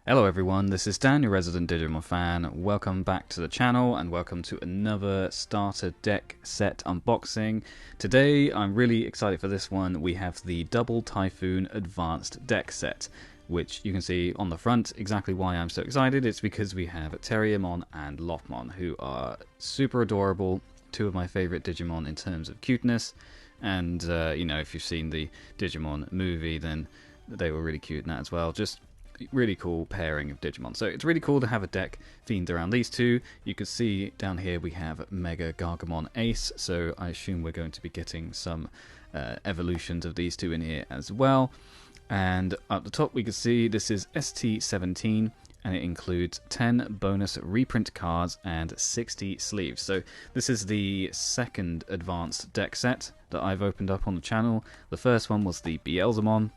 Hello everyone, this is Dan, your resident Digimon fan. Welcome back to the channel and welcome to another starter deck set unboxing. Today I'm really excited for this one. We have the Double Typhoon Advanced deck set, which you can see on the front. Exactly why I'm so excited, it's because we have Terriermon and Lopmon, who are super adorable, two of my favourite Digimon in terms of cuteness. And you know, if you've seen the Digimon movie, then they were really cute in that as well. Just really cool pairing of Digimon. So it's really cool to have a deck themed around these two. You can see down here we have Mega Gargamon Ace, so I assume we're going to be getting some evolutions of these two in here as well. And up the top we can see this is ST17, and it includes 10 bonus reprint cards and 60 sleeves. So this is the second advanced deck set that I've opened up on the channel. The first one was the Beelzemon,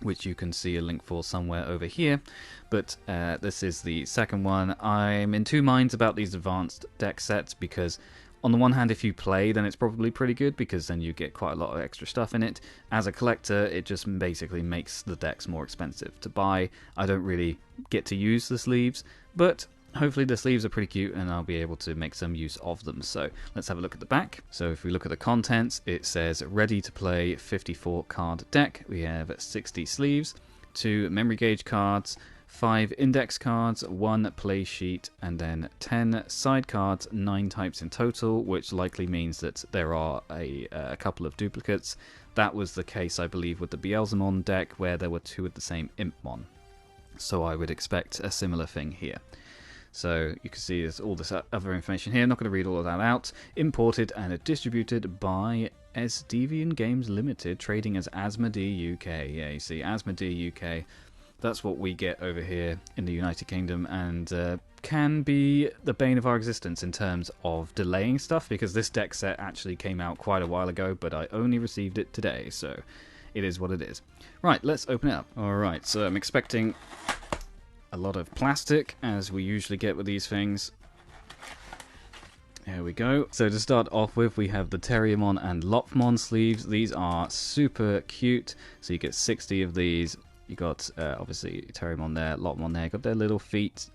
which you can see a link for somewhere over here, but this is the second one. I'm in two minds about these advanced deck sets because on the one hand, if you play, then it's probably pretty good because then you get quite a lot of extra stuff in it. As a collector, it just basically makes the decks more expensive to buy. I don't really get to use the sleeves, but hopefully the sleeves are pretty cute and I'll be able to make some use of them. So let's have a look at the back. So if we look at the contents, it says ready to play 54 card deck. We have 60 sleeves, 2 memory gauge cards, 5 index cards, 1 play sheet, and then 10 side cards, 9 types in total, which likely means that there are a couple of duplicates. That was the case, I believe, with the Beelzemon deck where there were 2 of the same Impmon. So I would expect a similar thing here. So you can see there's all this other information here. I'm not going to read all of that out. Imported and distributed by Deviant Games Limited, trading as Asmodee UK. Yeah, you see, Asmodee UK. That's what we get over here in the United Kingdom, and can be the bane of our existence in terms of delaying stuff, because this deck set actually came out quite a while ago, but I only received it today, so it is what it is. Right, let's open it up. Alright, so I'm expecting a lot of plastic, as we usually get with these things. Here we go. So to start off with, we have the Terriermon and Lopmon sleeves. These are super cute. So you get 60 of these. You got obviously Terriermon there, Lopmon there. Got their little feet.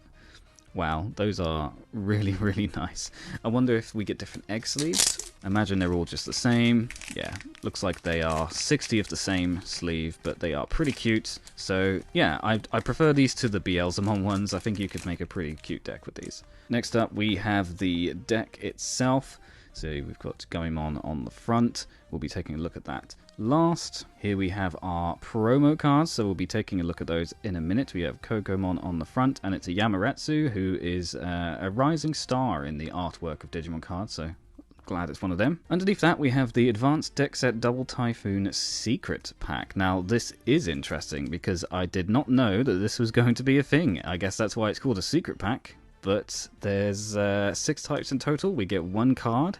Wow, those are really, really nice. I wonder if we get different egg sleeves. Imagine they're all just the same. Yeah, looks like they are 60 of the same sleeve, but they are pretty cute. So yeah, I prefer these to the Beelzemon ones. I think you could make a pretty cute deck with these. Next up, we have the deck itself. So we've got Gamemon on the front. We'll be taking a look at that last. Here we have our promo cards, so we'll be taking a look at those in a minute. We have Kokomon on the front, and it's a Yamaretsu, who is a rising star in the artwork of Digimon cards, so glad it's one of them. Underneath that, we have the Advanced Deck Set Double Typhoon Secret Pack. Now, this is interesting because I did not know that this was going to be a thing. I guess that's why it's called a Secret Pack. But there's 6 types in total. We get 1 card.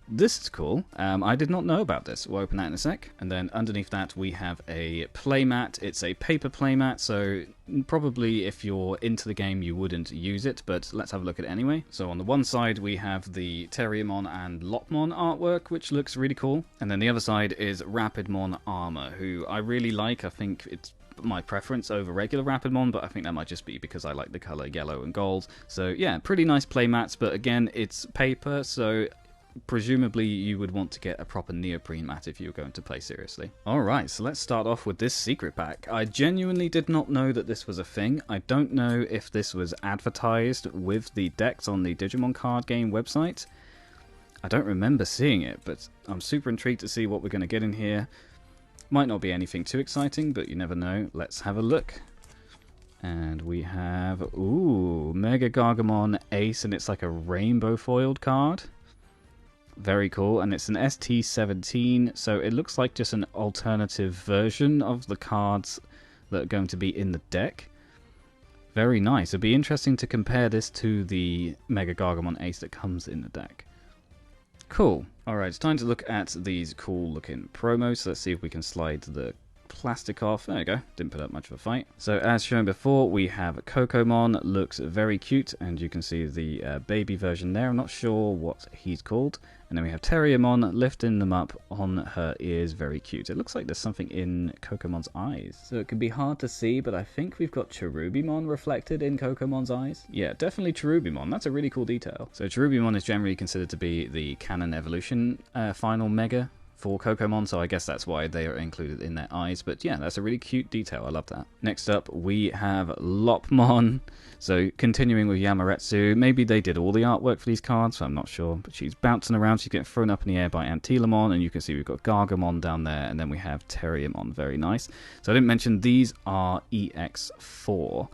This is cool. I did not know about this. We'll open that in a sec. And then underneath that we have a playmat. It's a paper playmat, so probably if you're into the game you wouldn't use it, but let's have a look at it anyway. So on the one side we have the Terriermon and Lopmon artwork, which looks really cool. And then the other side is Rapidmon Armor, who I really like. I think it's my preference over regular Rapidmon, but I think that might just be because I like the color yellow and gold. So yeah, pretty nice playmats, but again, it's paper, so presumably you would want to get a proper neoprene mat if you were going to play seriously. Alright, so let's start off with this secret pack. I genuinely did not know that this was a thing. I don't know if this was advertised with the decks on the Digimon card game website. I don't remember seeing it, but I'm super intrigued to see what we're going to get in here. Might not be anything too exciting, but you never know. Let's have a look. And we have, ooh, Mega Gargamon Ace, and it's like a rainbow foiled card. Very cool, and it's an ST17, so it looks like just an alternative version of the cards that are going to be in the deck. Very nice. It'd be interesting to compare this to the Mega Gargamon Ace that comes in the deck. Cool. Alright, it's time to look at these cool looking promos. So let's see if we can slide the plastic off. There we go. Didn't put up much of a fight. So as shown before, we have Kokomon. Looks very cute, and you can see the baby version there. I'm not sure what he's called. And then we have Terriermon lifting them up on her ears. Very cute. It looks like there's something in Kokomon's eyes. So it can be hard to see, but I think we've got Cherubimon reflected in Kokomon's eyes. Yeah, definitely Cherubimon. That's a really cool detail. So Cherubimon is generally considered to be the canon evolution final mega for Kokomon, so I guess that's why they are included in their eyes. But yeah, that's a really cute detail. I love that. Next up, we have Lopmon. So continuing with Yamaretsu, maybe they did all the artwork for these cards, so I'm not sure. But she's bouncing around, she's getting thrown up in the air by Antilamon, and you can see we've got Gargamon down there, and then we have Terriermon. Very nice. So I didn't mention these are EX4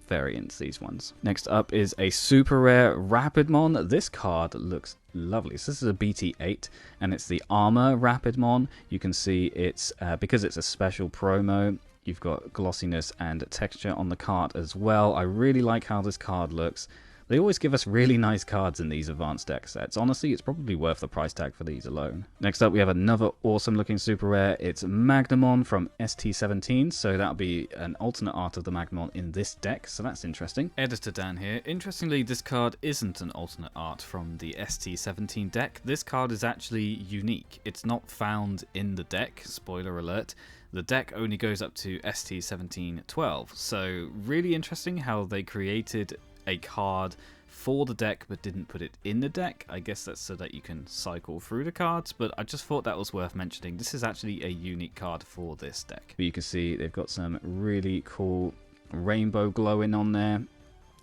variants, these ones. Next up is a super rare Rapidmon. This card looks lovely. So this is a BT8, and it's the Armor Rapidmon. You can see it's, because it's a special promo, you've got glossiness and texture on the card as well. I really like how this card looks. They always give us really nice cards in these advanced deck sets. Honestly, it's probably worth the price tag for these alone. Next up, we have another awesome looking super rare. It's Magnamon from ST17, so that'll be an alternate art of the Magnamon in this deck, so that's interesting. Editor Dan here. Interestingly, this card isn't an alternate art from the ST17 deck. This card is actually unique. It's not found in the deck, spoiler alert. The deck only goes up to ST1712, so really interesting how they created a card for the deck but didn't put it in the deck. I guess that's so that you can cycle through the cards, but I just thought that was worth mentioning. This is actually a unique card for this deck. But you can see they've got some really cool rainbow glowing on there,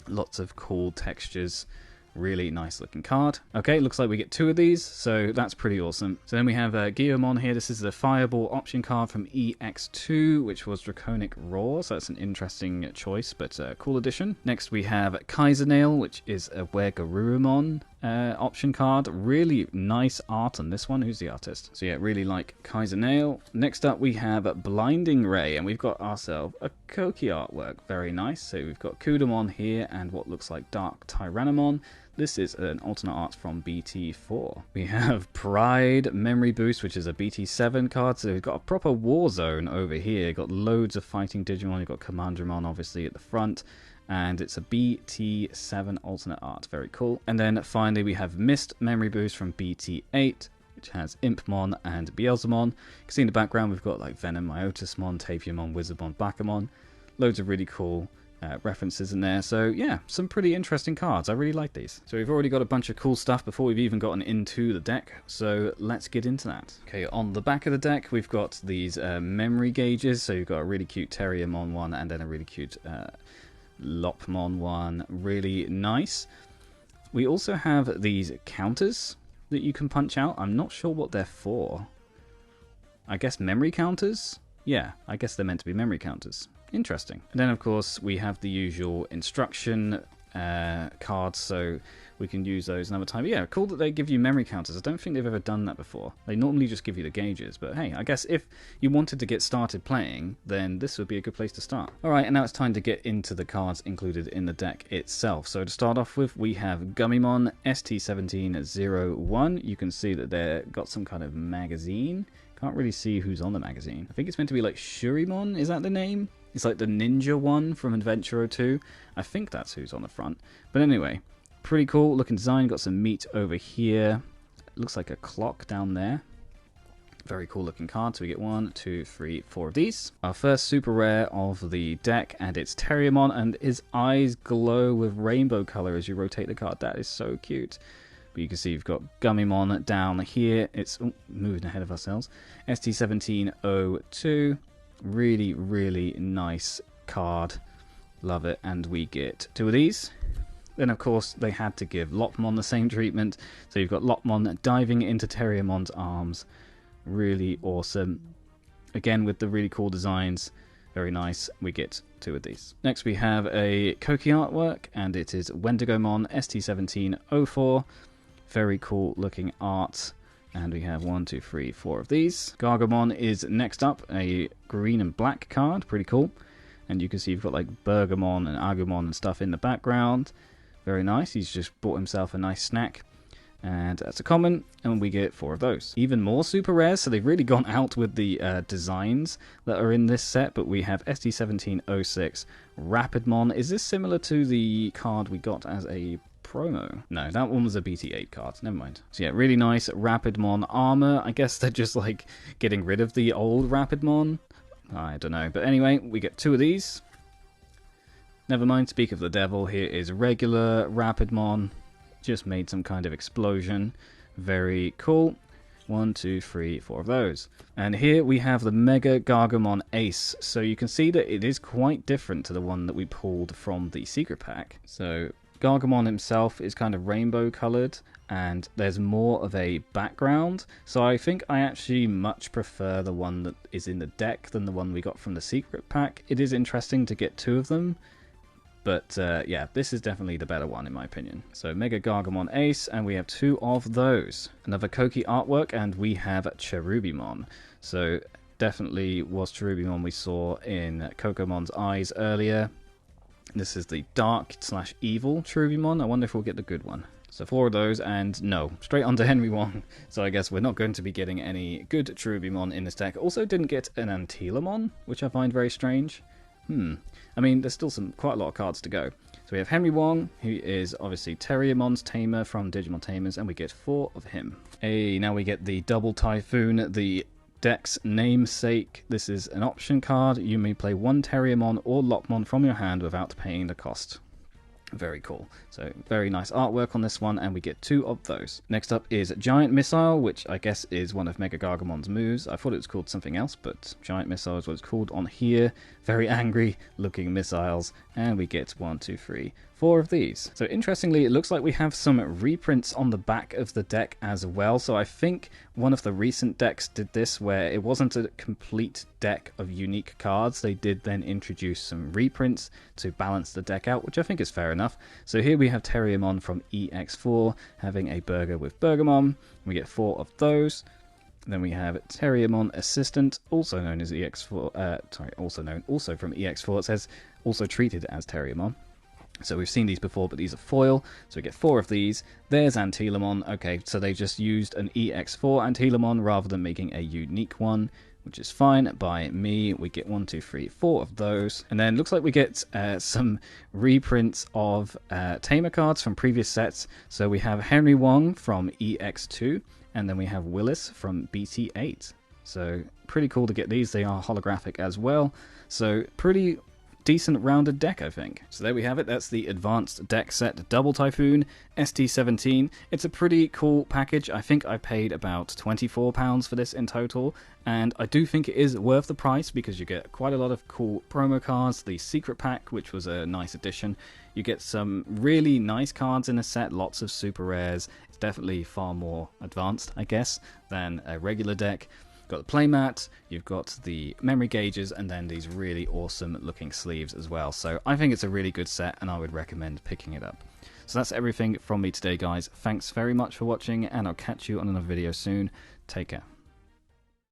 lots of cool textures. Really nice looking card. Okay, looks like we get 2 of these, so that's pretty awesome. So then we have Guillemon here. This is the Fireball option card from EX2, which was Draconic Roar, so that's an interesting choice, but cool addition. Next we have Kaisernail, which is a Weregarurumon option card. Really nice art on this one. Who's the artist? So yeah, really like Kaisernail. Next up we have Blinding Ray, and we've got ourselves a Koki artwork. Very nice. So we've got Kudamon here and what looks like Dark Tyrannomon. This is an alternate art from BT4. We have Pride Memory Boost, which is a BT7 card. So we've got a proper war zone over here. Got loads of fighting Digimon. You've got Commandramon obviously at the front. And it's a BT7 alternate art. Very cool. And then finally we have Mist Memory Boost from BT8, which has Impmon and Beelzemon. You can see in the background we've got like Venom, Iotismon, Tapiamon, Wizardmon, Bakamon. Loads of really cool references in there. So yeah, some pretty interesting cards. I really like these. So we've already got a bunch of cool stuff before we've even gotten into the deck, so let's get into that. Okay, on the back of the deck we've got these memory gauges. So you've got a really cute Terriermon one and then a really cute Lopmon one. Really nice. We also have these counters that you can punch out. I'm not sure what they're for. I guess memory counters? Yeah, I guess they're meant to be memory counters. Interesting. And then of course we have the usual instruction cards, so we can use those another time. But yeah, cool that they give you memory counters. I don't think they've ever done that before. They normally just give you the gauges, but hey, I guess if you wanted to get started playing, then this would be a good place to start. Alright, and now it's time to get into the cards included in the deck itself. So to start off with, we have Gummimon ST1701. You can see that they've got some kind of magazine. Can't really see who's on the magazine. I think it's meant to be like Shurimon, is that the name? It's like the ninja one from Adventure 02. I think that's who's on the front. But anyway, pretty cool looking design. Got some meat over here. It looks like a clock down there. Very cool looking card. So we get 1, 2, 3, 4 of these. Our first super rare of the deck, and it's Terriermon, and his eyes glow with rainbow color as you rotate the card. That is so cute. But you can see you've got Gummimon down here. It's moving ahead of ourselves. ST1702. Really, really nice card. Love it. And we get 2 of these. Then, of course, they had to give Lopmon the same treatment. So you've got Lopmon diving into Terriermon's arms. Really awesome. Again, with the really cool designs. Very nice. We get 2 of these. Next, we have a Koki artwork, and it is Wendigomon ST1704. Very cool looking art. And we have 1, 2, 3, 4 of these. Gargamon is next up, a green and black card. Pretty cool. And you can see you've got like Bergamon and Agumon and stuff in the background. Very nice. He's just bought himself a nice snack. And that's a common, and we get 4 of those. Even more super rares, so they've really gone out with the designs that are in this set, but we have ST1706 Rapidmon. Is this similar to the card we got as a promo? No, that one was a BT8 card. Never mind. So yeah, really nice Rapidmon armor. I guess they're just like getting rid of the old Rapidmon. I don't know. But anyway, we get 2 of these. Never mind, speak of the devil, here is regular Rapidmon. Just made some kind of explosion. Very cool. 1, 2, 3, 4 of those. And here we have the Mega Gargomon Ace. So you can see that it is quite different to the one that we pulled from the secret pack. So Gargomon himself is kind of rainbow coloured, and there's more of a background. So I think I actually much prefer the one that is in the deck than the one we got from the secret pack. It is interesting to get 2 of them. But yeah, this is definitely the better one in my opinion. So Mega Gargomon Ace, and we have 2 of those. Another Koki artwork, and we have Cherubimon. So definitely was Cherubimon we saw in Kokomon's Eyes earlier. This is the dark/evil Cherubimon. I wonder if we'll get the good one. So 4 of those, and no, straight onto Henry Wong. So I guess we're not going to be getting any good Cherubimon in this deck. Also didn't get an Antilamon, which I find very strange. I mean, there's still quite a lot of cards to go. So we have Henry Wong, who is obviously Terriermon's tamer from Digimon Tamers, and we get 4 of him. Hey, now we get the double Typhoon, the deck's namesake. This is an option card. You may play 1 Terriermon or Lockmon from your hand without paying the cost. Very cool. So very nice artwork on this one, and we get 2 of those. Next up is Giant Missile, which I guess is one of Mega Gargomon's moves. I thought it was called something else, but Giant Missile is what it's called on here. Very angry looking missiles, and we get 1, 2, 3, 4 of these. So interestingly, it looks like we have some reprints on the back of the deck as well. So I think one of the recent decks did this, where it wasn't a complete deck of unique cards. They did then introduce some reprints to balance the deck out, which I think is fair enough. So here we have Terriermon from EX4 having a burger with Bergamon. We get 4 of those. Then we have Terriermon Assistant, also known as EX4, also from EX4. It says also treated as Terriermon. So we've seen these before, but these are foil, so we get 4 of these. There's Antilamon. Okay, so they just used an EX4 Antilamon rather than making a unique one, which is fine by me. We get 1, 2, 3, 4 of those. And then looks like we get some reprints of Tamer cards from previous sets. So we have Henry Wong from EX2, and then we have Willis from BT8. So pretty cool to get these. They are holographic as well. So pretty decent rounded deck, I think. So there we have it. That's the advanced deck set Double Typhoon ST17. It's a pretty cool package. I think I paid about £24 for this in total, and I do think it is worth the price because you get quite a lot of cool promo cards. The secret pack, which was a nice addition. You get some really nice cards in the set, lots of super rares. It's definitely far more advanced, I guess, than a regular deck. Got the playmat, you've got the memory gauges, and then these really awesome looking sleeves as well. So I think it's a really good set, and I would recommend picking it up. So that's everything from me today, guys. Thanks very much for watching, and I'll catch you on another video soon. Take care.